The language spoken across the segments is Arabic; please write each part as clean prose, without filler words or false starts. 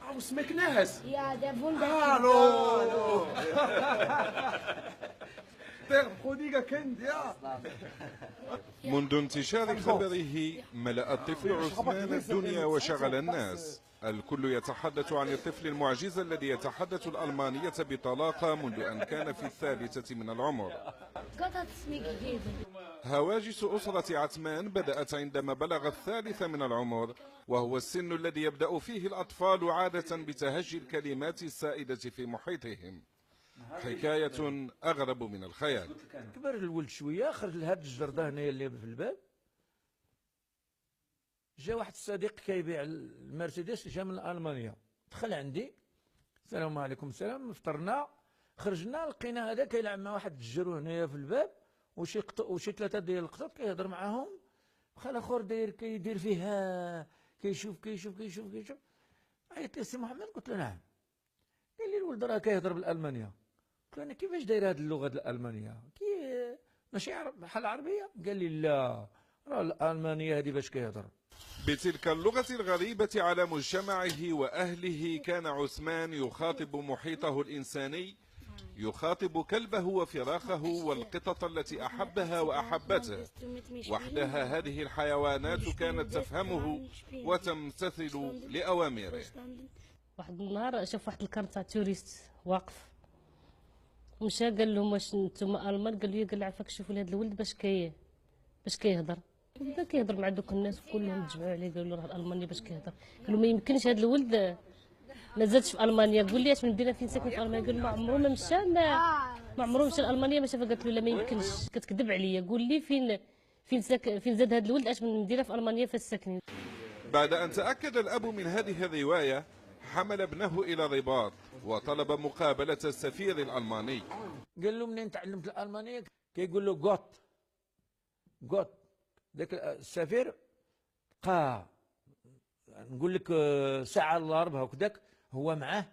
aus Meknès. Ja, der Wunder. Hallo. Der Prodiger kennt, ja. منذ انتشار خبره ملأ الطفل عثمان الدنيا وشغل الناس. الكل يتحدث عن الطفل المعجز الذي يتحدث الألمانية بطلاقة منذ أن كان في الثالثة من العمر. Gott hat es mir gegeben. هواجس أسرة عثمان بدأت عندما بلغ الثالث من العمر، وهو السن الذي يبدأ فيه الأطفال عادة بتهجي الكلمات السائدة في محيطهم. حكاية أغرب من الخيال. كبر الولد شوية، خرج لهاد الجردة هنايا اللي في الباب، جا واحد الصديق كيبيع المرسيدس، جا من ألمانيا، دخل عندي، السلام عليكم السلام، فطرنا، خرجنا لقينا هذا كيلعب مع واحد الجرو هنايا في الباب، وشي ثلاثة ديال القطط كيهضر معاهم، بخا الآخر داير كيدير فيها كيشوف. عيط لي السي محمد، قلت له نعم. قال لي الولد راه كيهضر بالألمانية. قلت له أنا كيفاش داير هاد اللغة الألمانية؟ ماشي بحال العربية؟ قال لي لا، راه الألمانية هادي باش كيهضر. بتلك اللغة الغريبة على مجتمعه وأهله كان عثمان يخاطب محيطه الإنساني، يخاطب كلبه وفراخه والقطط التي أحبها وأحبته. وحدها هذه الحيوانات كانت تفهمه وتمتثل لأوامره. واحد النهار شاف واحد الكارت تاع توريست واقف، مشى قال لهم واش نتوما المان؟ قال لي عافاك شوفوا لي هذا الولد باش كيهضر. بدا كيهضر مع دوك الناس كلهم تجمعوا عليه، قالوا له راه المانيا باش كيهضر. قالوا ما يمكنش هذا الولد ما زادش في المانيا، قول لي اش من مدينه فين ساكن في المانيا؟ قال ما عمره ما مشى، ما عمره مشى لالمانيا ما شافها. قالت له لا ما يمكنش، كتكذب عليا، قول لي فين زاد هذا الولد، اش من مدينه في المانيا فاش ساكنين. بعد أن تأكد الأب من هذه الرواية حمل ابنه إلى الرباط وطلب مقابلة السفير الألماني. قال له منين تعلمت الألمانية؟ كيقول له غوت. ذاك السفير نقول لك ساعة الا ربع هكذاك هو معاه.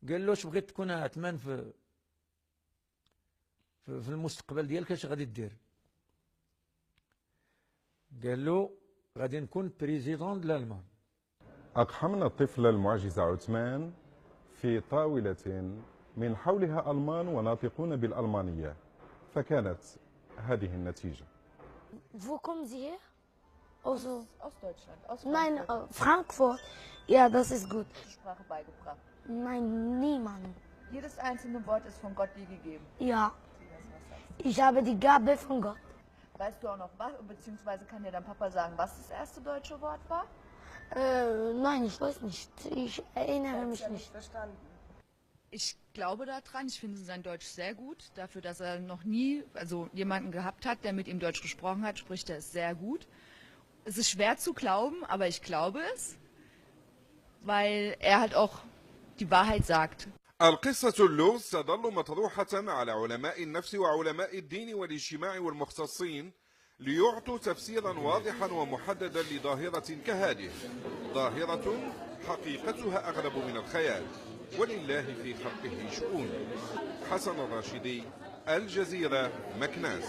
قال له اش بغيت تكون عثمان في المستقبل ديالك اش غادي دير؟ قال له غادي نكون بريزيدون الألمان. أقحمنا الطفل المعجز عثمان في طاولة من حولها ألمان وناطقون بالألمانية، فكانت هذه النتيجة. Wo kommen Sie her? Aus Deutschland. Aus Nein, Frankfurt. Ja, das ist gut. Sprache beigebracht. Nein, niemand. Jedes einzelne Wort ist von Gott dir gegeben. Ja, ich habe die Gabe von Gott. Weißt du auch noch was, beziehungsweise kann dir dein Papa sagen, was das erste deutsche Wort war? Nein, ich weiß nicht. Ich erinnere mich nicht. Verstanden. Ich glaube daran, ich finde sein Deutsch sehr gut. Dafür, dass er noch nie jemanden gehabt hat, der mit ihm Deutsch gesprochen hat, spricht er es sehr gut. Es ist schwer zu glauben, aber ich glaube es, weil er halt auch die Wahrheit sagt. القصة اللغز تظل مطروحة على علماء النفس وعلماء الدين والاجتماع والمختصين ليعطوا تفسيرا واضحا ومحددا لظاهرة كهذه، ظاهرة حقيقتها أغرب من الخيال، ولله في خلقه شؤون. حسن الراشدي، الجزيرة، مكناس.